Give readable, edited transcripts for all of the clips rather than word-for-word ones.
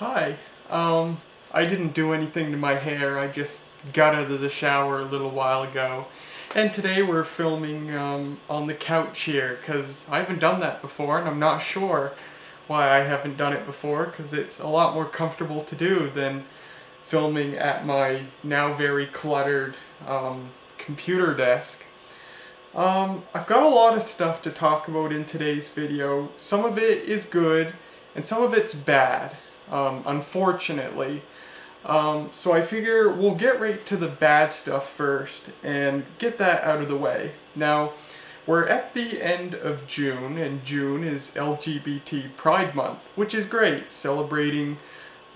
Hi. I didn't do anything to my hair. I just got out of the shower a little while ago. And today we're filming on the couch here because I haven't done that before and I'm not sure why I haven't done it before because it's a lot more comfortable to do than filming at my now very cluttered computer desk. I've got a lot of stuff to talk about in today's video. Some of it is good and some of it's bad, unfortunately. So I figure we'll get right to the bad stuff first and get that out of the way. Now, we're at the end of June, and June is LGBT Pride Month, which is great, celebrating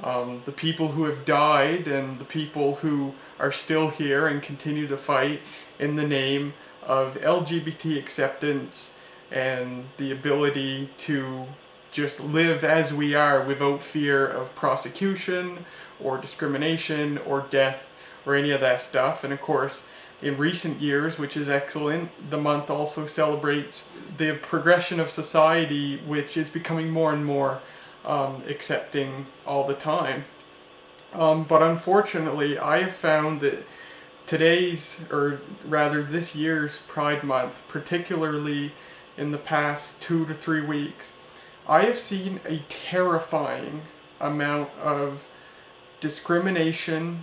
the people who have died and the people who are still here and continue to fight in the name of LGBT acceptance and the ability to just live as we are without fear of prosecution or discrimination or death or any of that stuff. And of course, in recent years, which is excellent, the month also celebrates the progression of society, which is becoming more and more accepting all the time. But unfortunately, I have found that today's, or rather this year's Pride Month, particularly in the past 2 to 3 weeks, I have seen a terrifying amount of discrimination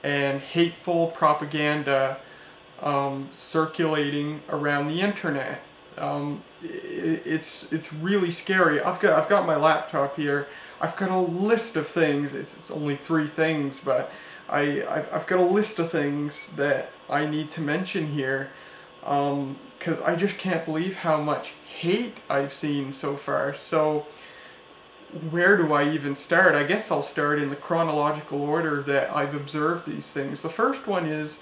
and hateful propaganda circulating around the internet. It's really scary. I've got my laptop here. I've got a list of things. It's only 3 things, but I've got a list of things that I need to mention here, because I just can't believe how much hate I've seen so far. So where do I even start? I guess I'll start in the chronological order that I've observed these things. The first one is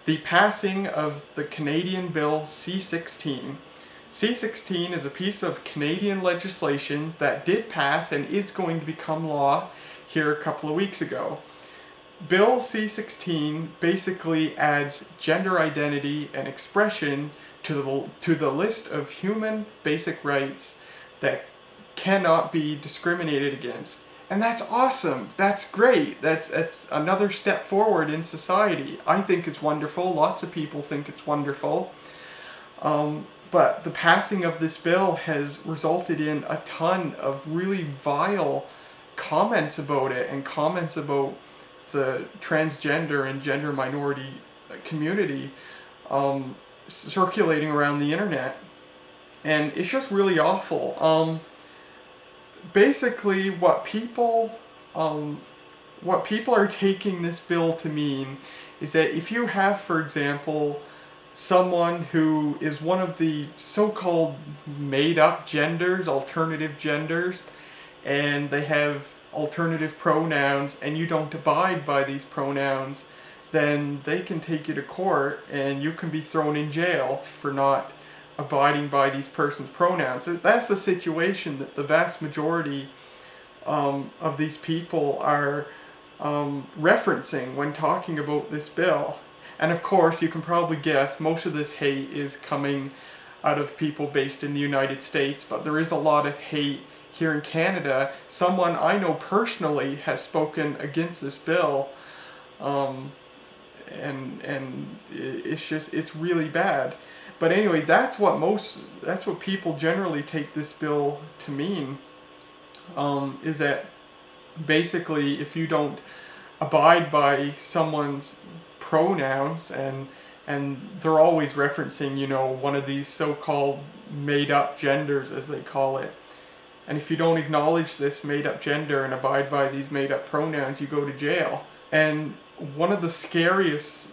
the passing of the Canadian Bill C16. C16 is a piece of Canadian legislation that did pass and is going to become law here a couple of weeks ago. Bill C16 basically adds gender identity and expression to the list of human basic rights that cannot be discriminated against. And that's awesome. That's great. That's another step forward in society. I think it's wonderful. Lots of people think it's wonderful. But the passing of this bill has resulted in a ton of really vile comments about it and comments about the transgender and gender minority community circulating around the internet. And it's just really awful. Basically, what people are taking this bill to mean is that if you have, for example, someone who is one of the so-called made-up genders, alternative genders, and they have alternative pronouns, and you don't abide by these pronouns, then they can take you to court and you can be thrown in jail for not abiding by these person's pronouns. That's the situation that the vast majority of these people are referencing when talking about this bill. And of course, you can probably guess, most of this hate is coming out of people based in the United States, but there is a lot of hate here in Canada. Someone I know personally has spoken against this bill, and it's really bad. But anyway, that's what people generally take this bill to mean, is that basically if you don't abide by someone's pronouns, and they're always referencing, one of these so-called made-up genders, as they call it, and if you don't acknowledge this made-up gender and abide by these made-up pronouns, you go to jail. And one of the scariest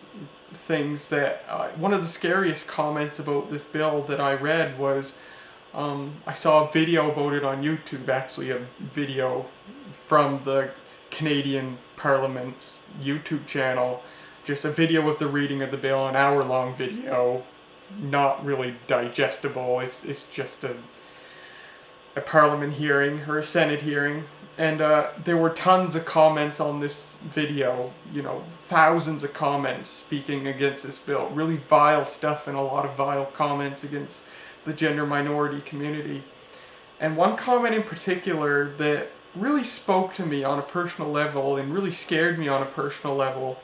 comments about this bill that I read was, I saw a video about it on YouTube, actually a video from the Canadian Parliament's YouTube channel, just a video of the reading of the bill, an hour-long video, not really digestible. It's just a Parliament hearing or a Senate hearing, and there were tons of comments on this video, thousands of comments speaking against this bill, really vile stuff, and a lot of vile comments against the gender minority community. And one comment in particular that really spoke to me on a personal level and really scared me on a personal level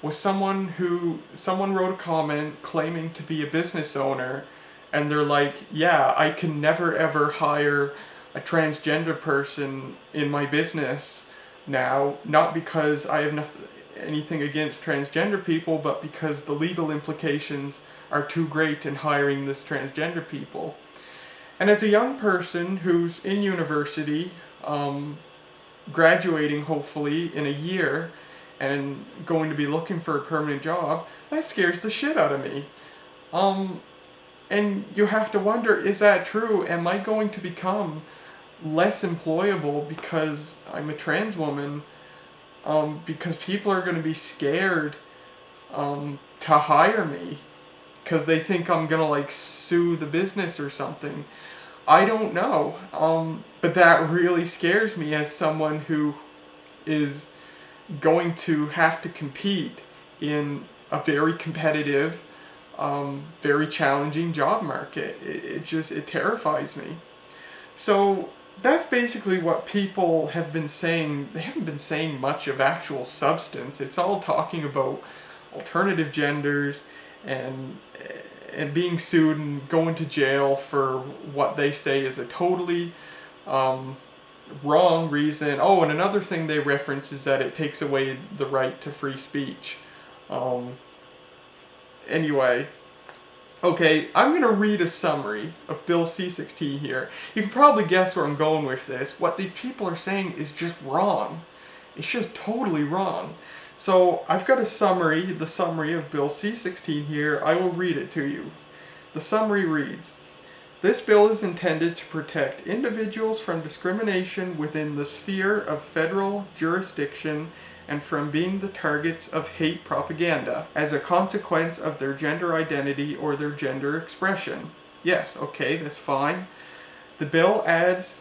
was someone wrote a comment claiming to be a business owner, and they're like, yeah, I can never ever hire a transgender person in my business now, not because I have anything against transgender people, but because the legal implications are too great in hiring this transgender people. And as a young person who's in university, graduating hopefully in a year, and going to be looking for a permanent job, that scares the shit out of me. And you have to wonder, is that true? Am I going to become less employable because I'm a trans woman? Because people are going to be scared to hire me because they think I'm going to like sue the business or something. I don't know. But that really scares me as someone who is going to have to compete in a very competitive, very challenging job market. It terrifies me. So that's basically what people have been saying. They haven't been saying much of actual substance. It's all talking about alternative genders and being sued and going to jail for what they say is a totally wrong reason. Oh, and another thing they reference is that it takes away the right to free speech. Anyway, okay, I'm going to read a summary of Bill C16 here. You can probably guess where I'm going with this. What these people are saying is just wrong. It's just totally wrong. So I've got a summary, the summary of Bill C16 here. I will read it to you. The summary reads, "This bill is intended to protect individuals from discrimination within the sphere of federal jurisdiction and from being the targets of hate propaganda as a consequence of their gender identity or their gender expression." Yes, okay, that's fine. The bill adds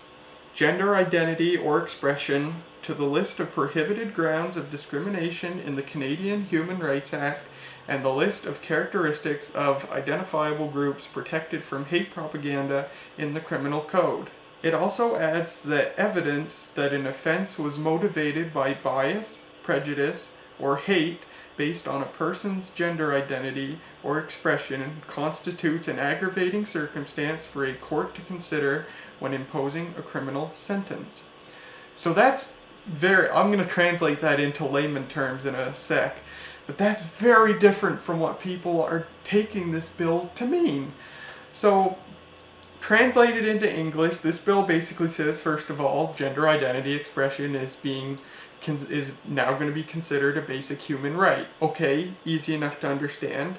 gender identity or expression to the list of prohibited grounds of discrimination in the Canadian Human Rights Act and the list of characteristics of identifiable groups protected from hate propaganda in the Criminal Code. It also adds the evidence that an offense was motivated by bias, prejudice, or hate based on a person's gender identity or expression constitutes an aggravating circumstance for a court to consider when imposing a criminal sentence. So that's I'm going to translate that into layman terms in a sec, but that's very different from what people are taking this bill to mean. So, translated into English, this bill basically says, first of all, gender identity expression is now going to be considered a basic human right. Okay, easy enough to understand.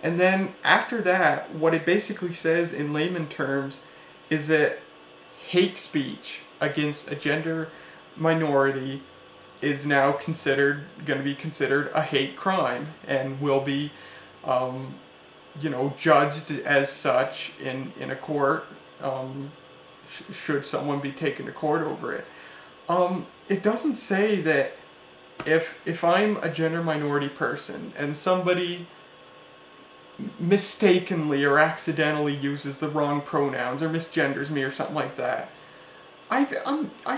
And then after that, what it basically says in layman terms is that hate speech against a gender minority is now going to be considered a hate crime and will be, judged as such in a court, should someone be taken to court over it. It doesn't say that if I'm a gender minority person and somebody mistakenly or accidentally uses the wrong pronouns or misgenders me or something like that, I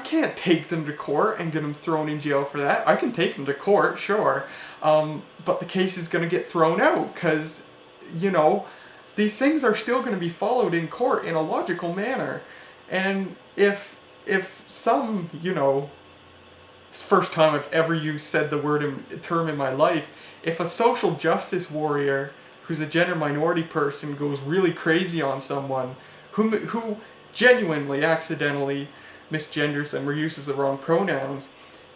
can't take them to court and get them thrown in jail for that. I can take them to court, sure, but the case is going to get thrown out because, these things are still going to be followed in court in a logical manner. And if some, it's the first time I've ever said the term in my life, if a social justice warrior who's a gender minority person goes really crazy on someone who genuinely accidentally misgenders them or uses the wrong pronouns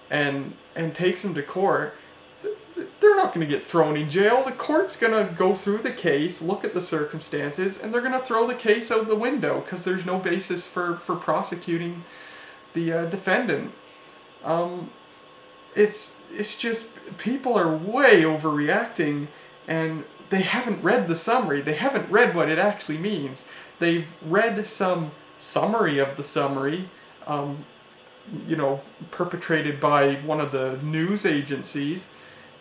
and takes them to court, they're not going to get thrown in jail. The court's going to go through the case, look at the circumstances, and they're going to throw the case out the window because there's no basis for prosecuting the defendant. It's just, people are way overreacting, and they haven't read the summary. They haven't read what it actually means. They've read some summary of the summary, perpetrated by one of the news agencies,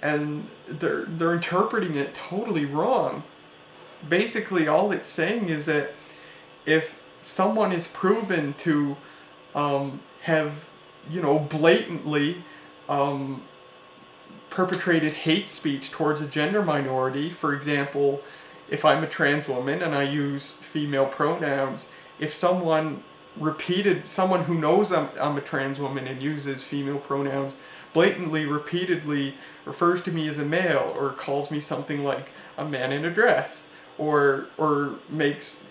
and they're interpreting it totally wrong. Basically, all it's saying is that if someone is proven to have, blatantly perpetrated hate speech towards a gender minority. For example, if I'm a trans woman and I use female pronouns, if someone who knows I'm a trans woman and uses female pronouns, blatantly, repeatedly refers to me as a male, or calls me something like a man in a dress, or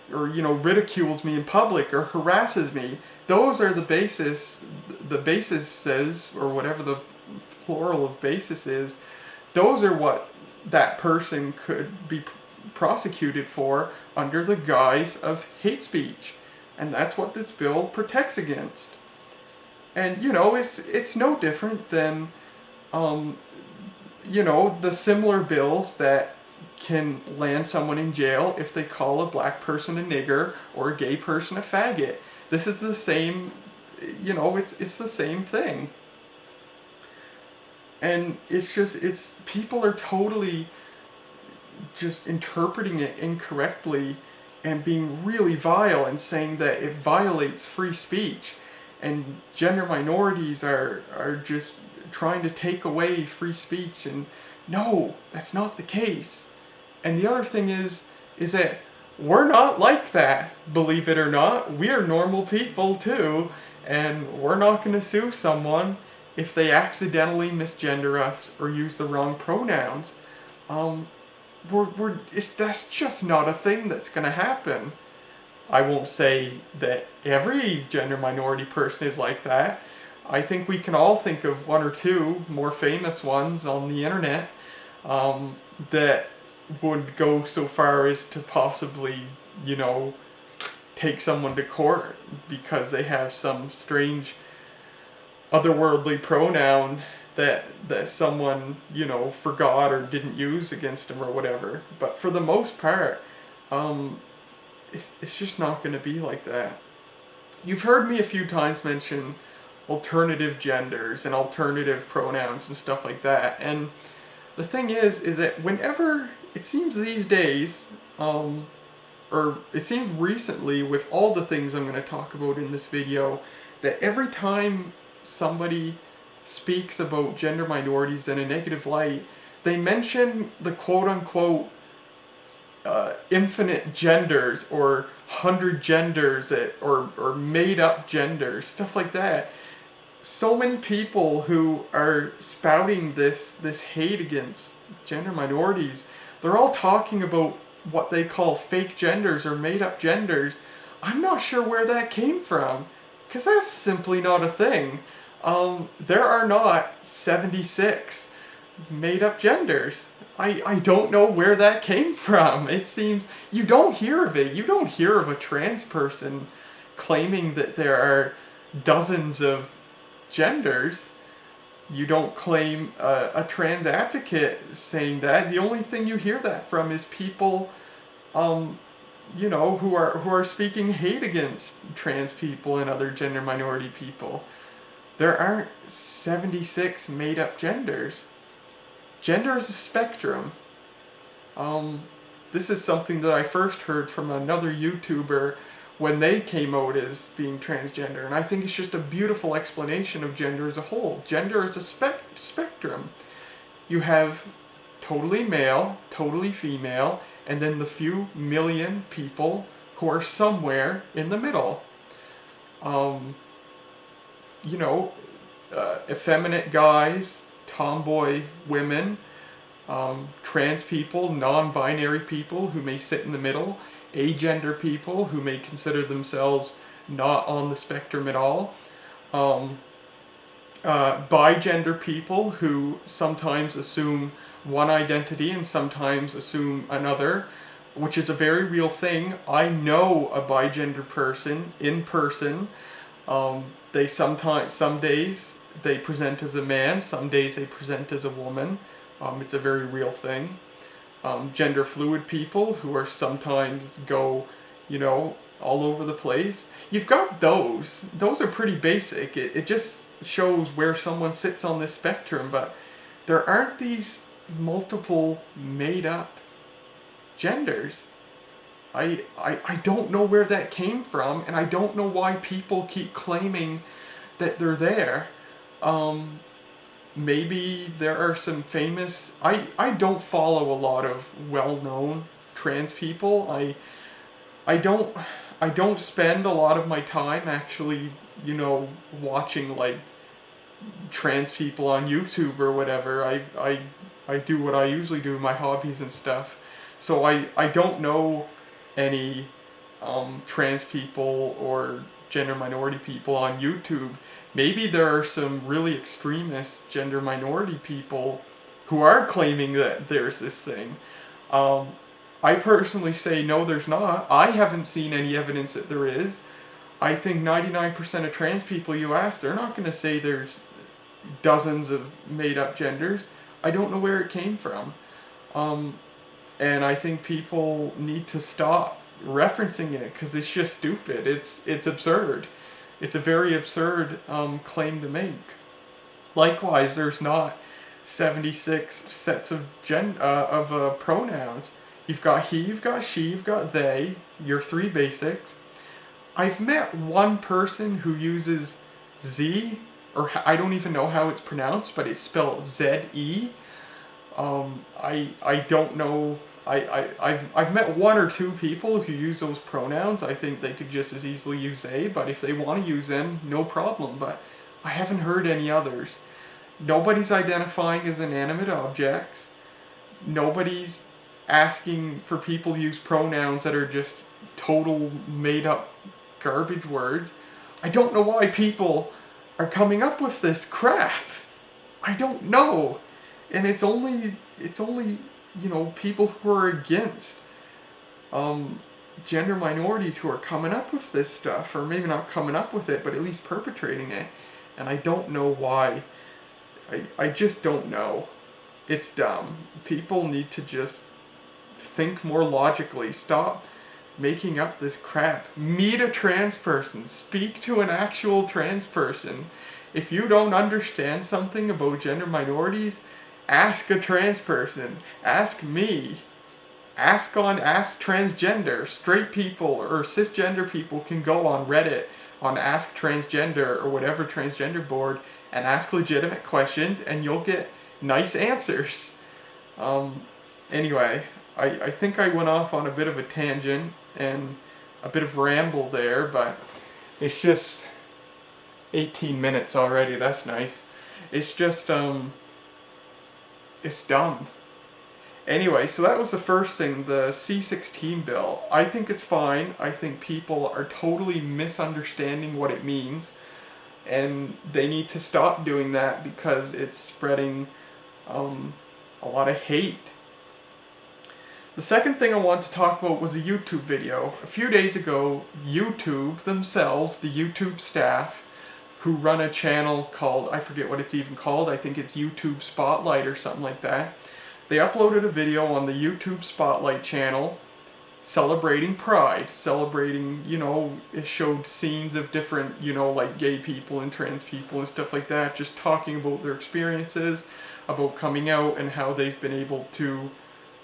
ridicules me in public, or harasses me, those are the basis says, or whatever the plural of basis is, those are what that person could be prosecuted for under the guise of hate speech. And that's what this bill protects against. And, it's no different than, the similar bills that can land someone in jail if they call a black person a nigger or a gay person a faggot. This is the same, it's the same thing. And it's people are totally just interpreting it incorrectly and being really vile and saying that it violates free speech. And gender minorities are just trying to take away free speech, and no, that's not the case. And the other thing is that we're not like that, believe it or not. We are normal people too, and we're not going to sue someone if they accidentally misgender us or use the wrong pronouns. That's just not a thing that's going to happen. I won't say that every gender minority person is like that. I think we can all think of one or two more famous ones on the internet that would go so far as to possibly, take someone to court because they have some strange otherworldly pronoun that someone, forgot or didn't use against them or whatever. But for the most part, it's just not going to be like that. You've heard me a few times mention alternative genders and alternative pronouns and stuff like that. And the thing is that whenever, it seems these days, or it seems recently with all the things I'm going to talk about in this video, that every time somebody speaks about gender minorities in a negative light, they mention the quote-unquote infinite genders or 100 genders or made-up genders, stuff like that. So many people who are spouting this hate against gender minorities, they're all talking about what they call fake genders or made-up genders. I'm not sure where that came from, because that's simply not a thing. There are not 76 made-up genders. I don't know where that came from. It seems you don't hear of it. You don't hear of a trans person claiming that there are dozens of genders. You don't claim a trans advocate saying that. The only thing you hear that from is people, who are speaking hate against trans people and other gender minority people. There aren't 76 made-up genders. Gender is a spectrum. This is something that I first heard from another YouTuber when they came out as being transgender, and I think it's just a beautiful explanation of gender as a whole. Gender is a spectrum. You have totally male, totally female, and then the few million people who are somewhere in the middle. Effeminate guys, tomboy women, trans people, non-binary people who may sit in the middle, agender people who may consider themselves not on the spectrum at all, bigender people who sometimes assume one identity and sometimes assume another, which is a very real thing. I know a bigender person in person. They some days they present as a man, some days they present as a woman. It's a very real thing. Gender fluid people who are sometimes go, all over the place. You've got those. Those are pretty basic. It just shows where someone sits on this spectrum, but there aren't these multiple made up genders. I don't know where that came from, and I don't know why people keep claiming that they're there. Maybe there are some famous... I don't follow a lot of well-known trans people. I don't I don't spend a lot of my time actually, watching like trans people on YouTube or whatever. I do what I usually do, my hobbies and stuff. So I don't know any trans people or gender minority people on YouTube. Maybe there are some really extremist gender minority people who are claiming that there's this thing. I personally say no, there's not. I haven't seen any evidence that there is. I think 99% of trans people you ask, they're not going to say there's dozens of made-up genders. I don't know where it came from. And I think people need to stop referencing it because it's just stupid. It's absurd. It's a very absurd claim to make. Likewise, there's not 76 sets of pronouns. You've got he, you've got she, you've got they, your three basics. I've met one person who uses Z, or I don't even know how it's pronounced, but it's spelled Z-E. I don't know. I've met one or two people who use those pronouns. I think they could just as easily use they, but if they want to use them, no problem. But I haven't heard any others. Nobody's identifying as inanimate objects. Nobody's asking for people to use pronouns that are just total made up garbage words. I don't know why people are coming up with this crap. I don't know. And it's only people who are against gender minorities who are coming up with this stuff, or maybe not coming up with it, but at least perpetrating it. And I don't know why. I just don't know. It's dumb. People need to just think more logically. Stop making up this crap. Meet a trans person. Speak to an actual trans person. If you don't understand something about gender minorities, ask a trans person. Ask me. Ask Transgender. Straight people or cisgender people can go on Reddit, on Ask Transgender or whatever transgender board, and ask legitimate questions, and you'll get nice answers. Anyway, I think I went off on a bit of a tangent and a bit of ramble there, but it's just 18 minutes already. That's nice. It's just, it's dumb. Anyway, so that was the first thing, the C16 bill. I think it's fine. I think people are totally misunderstanding what it means, and they need to stop doing that because it's spreading a lot of hate. The second thing I want to talk about was a YouTube video. A few days ago, YouTube themselves, the YouTube staff, who run a channel called, I forget what it's even called, I think it's YouTube Spotlight or something like that. They uploaded a video on the YouTube Spotlight channel celebrating Pride, celebrating, it showed scenes of different, like gay people and trans people and stuff like that, just talking about their experiences, about coming out and how they've been able to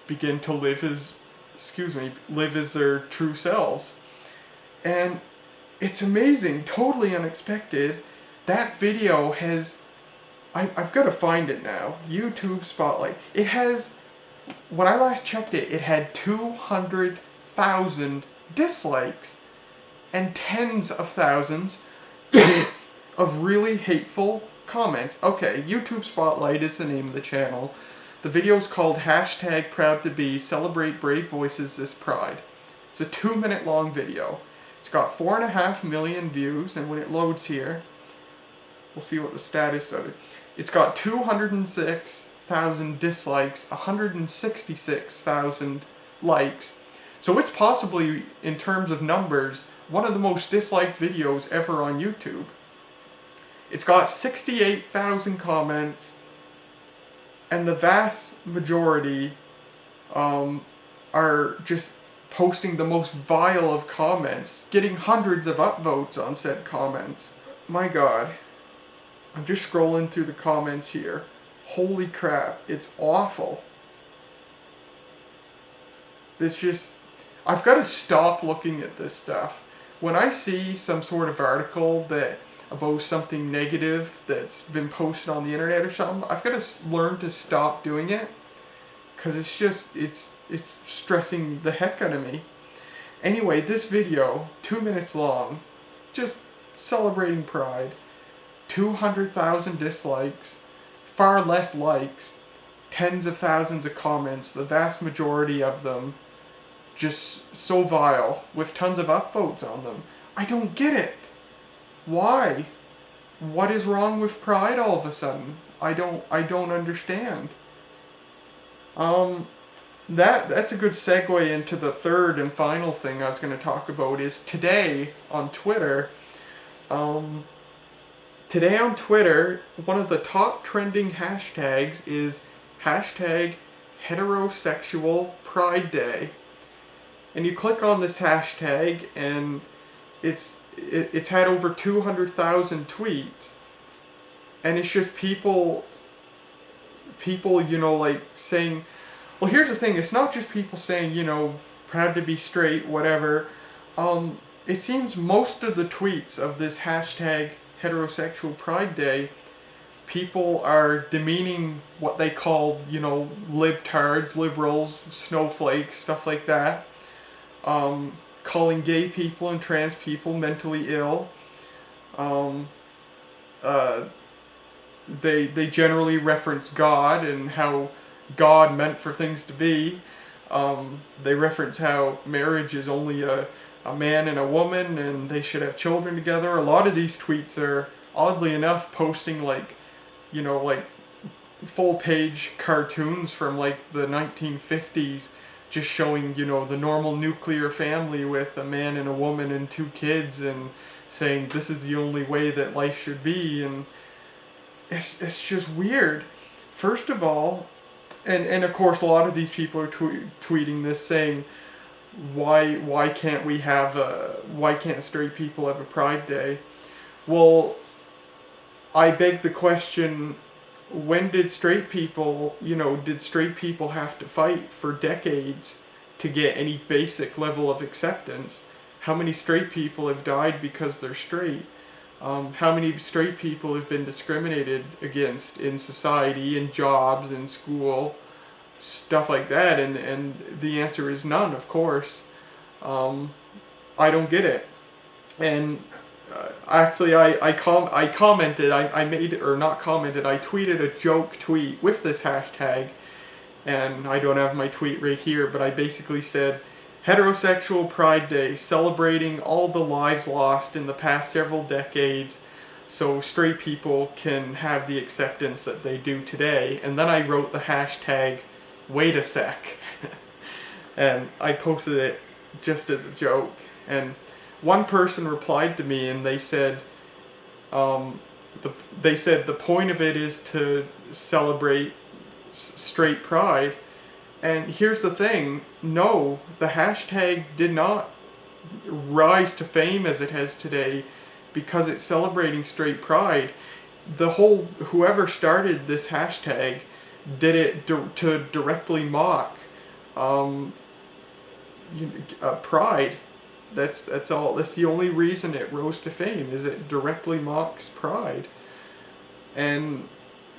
begin to live as their true selves. And it's amazing, totally unexpected. That video has, I've got to find it now, YouTube Spotlight. It has, when I last checked it, it had 200,000 dislikes and tens of thousands of really hateful comments. Okay, YouTube Spotlight is the name of the channel. The video is called #ProudToBe, Celebrate Brave Voices This Pride. It's a 2-minute long video. It's got 4.5 million views, and when it loads here, we'll see what the status of it. It's got 206,000 dislikes, 166,000 likes. So it's possibly, in terms of numbers, one of the most disliked videos ever on YouTube. It's got 68,000 comments, and the vast majority are just posting the most vile of comments, getting hundreds of upvotes on said comments. My God. I'm just scrolling through the comments here. Holy crap, it's awful. It's just, I've got to stop looking at this stuff. When I see some sort of article that about something negative that's been posted on the internet or something, I've got to learn to stop doing it, because it's stressing the heck out of me. Anyway, this video, 2 minutes long, just celebrating Pride, 200,000 dislikes, far less likes, tens of thousands of comments, the vast majority of them just so vile, with tons of upvotes on them. I don't get it. Why? What is wrong with Pride all of a sudden? I don't understand. That's a good segue into the third and final thing I was going to talk about. Is today on Twitter. Today on Twitter, one of the top trending hashtags is hashtag Heterosexual Pride Day. And you click on this hashtag, and it's had over 200,000 tweets, and it's just people, like saying, well, here's the thing, it's not just people saying, proud to be straight, whatever. It seems most of the tweets of this hashtag Heterosexual Pride Day, people are demeaning what they call, libtards, liberals, snowflakes, stuff like that. Calling gay people and trans people mentally ill. They generally reference God and how God meant for things to be. They reference how marriage is only a man and a woman and they should have children together. A lot of these tweets are, oddly enough, posting like full page cartoons from like the 1950s, just showing, the normal nuclear family with a man and a woman and 2 kids, and saying this is the only way that life should be. And it's just weird. First of all, and of course a lot of these people are tweeting this, saying why can't straight people have a Pride Day? Well, I beg the question, when did straight people have to fight for decades to get any basic level of acceptance? How many straight people have died because they're straight? How many straight people have been discriminated against in society, in jobs, in school, stuff like that? And the answer is none, of course. I don't get it. And actually, I commented, I tweeted a joke tweet with this hashtag, and I don't have my tweet right here, but I basically said, Heterosexual Pride Day, celebrating all the lives lost in the past several decades so straight people can have the acceptance that they do today. And then I wrote the hashtag, wait a sec. And I posted it just as a joke. And one person replied to me and they said, the point of it is to celebrate straight pride. And here's the thing, no, the hashtag did not rise to fame as it has today because it's celebrating straight pride. Whoever started this hashtag did it to directly mock pride. That's all. That's the only reason it rose to fame, is it directly mocks pride. And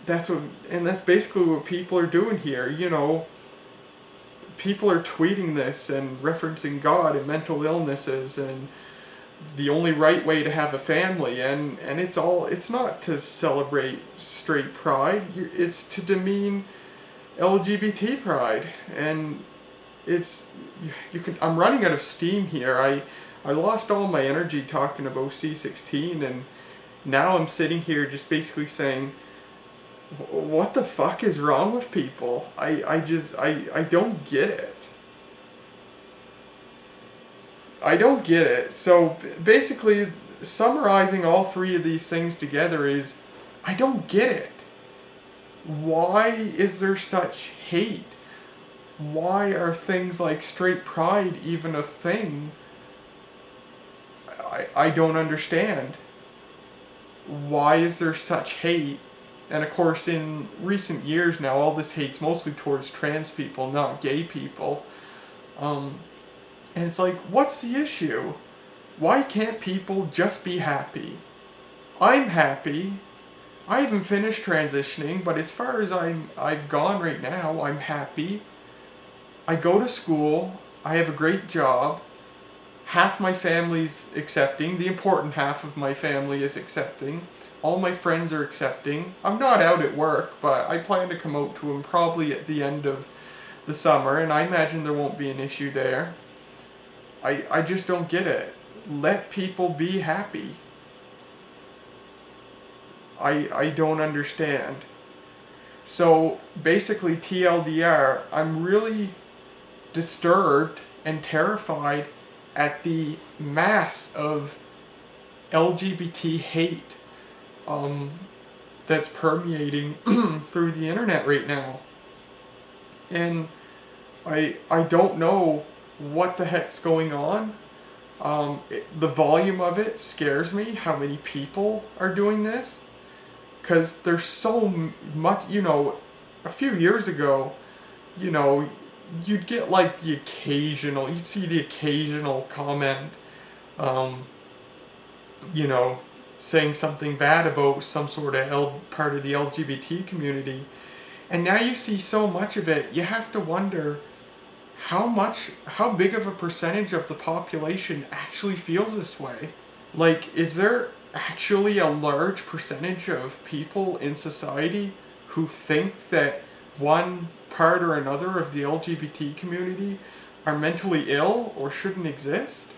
that's basically what people are doing here, People are tweeting this and referencing God and mental illnesses and the only right way to have a family, and it's not to celebrate straight pride, it's to demean LGBT pride. And I'm running out of steam here. I lost all my energy talking about C16, and now I'm sitting here just basically saying, what the fuck is wrong with people? I don't get it. I don't get it. So basically, summarizing all 3 of these things together is, I don't get it. Why is there such hate? Why are things like straight pride even a thing? I don't understand. Why is there such hate? And of course, in recent years now, all this hate's mostly towards trans people, not gay people. And it's like, what's the issue? Why can't people just be happy? I'm happy. I haven't finished transitioning, but as far as I've gone right now, I'm happy. I go to school. I have a great job. Half my family's accepting. The important half of my family is accepting. All my friends are accepting. I'm not out at work, but I plan to come out to them probably at the end of the summer, and I imagine there won't be an issue there. I just don't get it. Let people be happy. I don't understand. So basically, TLDR, I'm really disturbed and terrified at the mass of LGBT hate that's permeating through the internet right now. And I don't know what the heck's going on. The volume of it scares me, how many people are doing this. Because there's so much, a few years ago, you'd get like you'd see the occasional comment, um, saying something bad about some sort of part of the LGBT community. And now you see so much of it, you have to wonder how big of a percentage of the population actually feels this way. Like, is there actually a large percentage of people in society who think that one part or another of the LGBT community are mentally ill or shouldn't exist?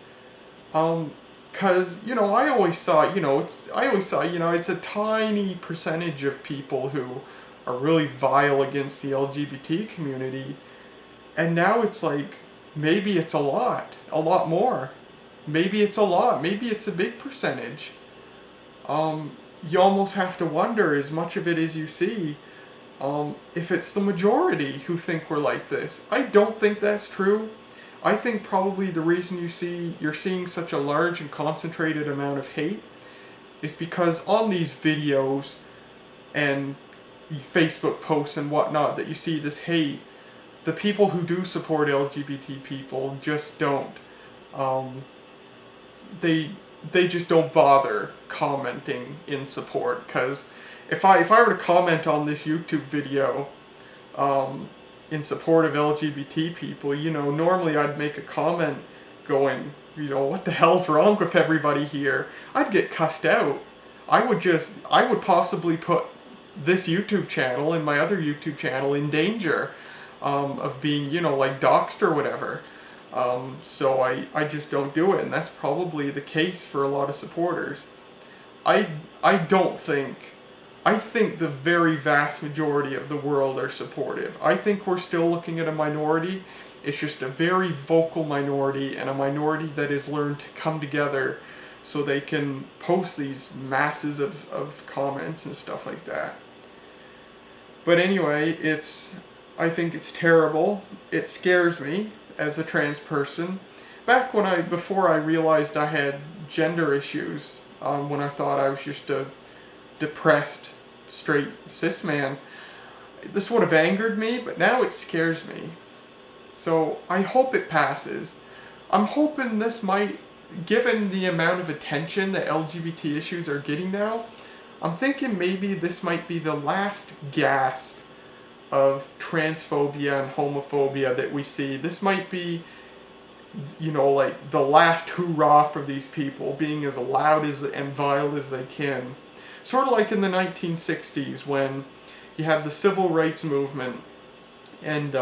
Cause I always thought it's a tiny percentage of people who are really vile against the LGBT community, and now it's like maybe it's a lot more. Maybe it's a lot. Maybe it's a big percentage. You almost have to wonder, as much of it as you see, if it's the majority who think we're like this. I don't think that's true. I think probably the reason you're seeing such a large and concentrated amount of hate is because on these videos and Facebook posts and whatnot that you see this hate, the people who do support LGBT people just don't. They just don't bother commenting in support, because if I were to comment on this YouTube video in support of LGBT people, normally I'd make a comment going, what the hell's wrong with everybody here? I'd get cussed out. I would possibly put this YouTube channel and my other YouTube channel in danger of being, like doxxed or whatever. So I just don't do it, and that's probably the case for a lot of supporters. I think the very vast majority of the world are supportive. I think we're still looking at a minority. It's just a very vocal minority, and a minority that has learned to come together so they can post these masses of comments and stuff like that. But anyway, I think it's terrible. It scares me as a trans person. Before I realized I had gender issues, when I thought I was just a depressed, straight cis man, this would have angered me, but now it scares me. So I hope it passes. I'm hoping this might, given the amount of attention that LGBT issues are getting now, I'm thinking maybe this might be the last gasp of transphobia and homophobia that we see. This might be, like the last hurrah for these people, being as loud and vile as they can. Sort of like in the 1960s when you had the civil rights movement and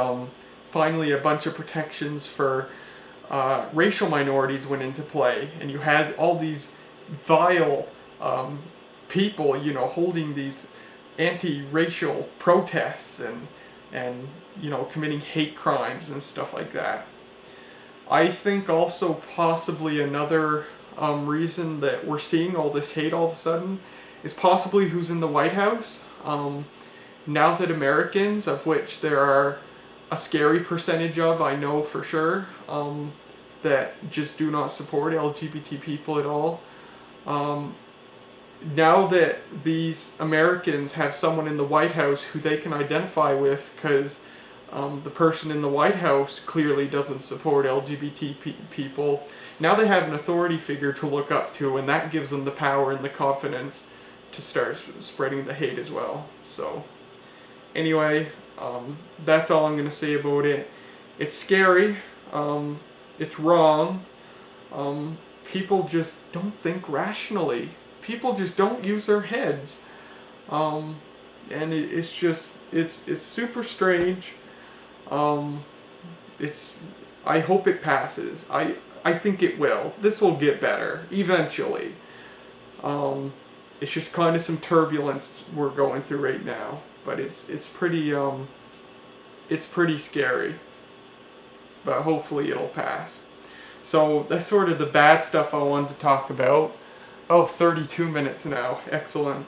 finally a bunch of protections for racial minorities went into play, and you had all these vile people, holding these anti-racial protests and committing hate crimes and stuff like that. I think also possibly another reason that we're seeing all this hate all of a sudden is possibly who's in the White House. Now that Americans, of which there are a scary percentage of, I know for sure, that just do not support LGBT people at all. Now that these Americans have someone in the White House who they can identify with, because The person in the White House clearly doesn't support LGBT people. Now they have an authority figure to look up to, and that gives them the power and the confidence to start spreading the hate as well. So, anyway, that's all I'm going to say about it. It's scary. It's wrong. People just don't think rationally. People just don't use their heads. And it's just, it's super strange. I hope it passes. I think it will. This will get better eventually. It's just kind of some turbulence we're going through right now, but it's pretty scary. But hopefully it'll pass. So that's sort of the bad stuff I wanted to talk about. Oh, 32 minutes now. Excellent.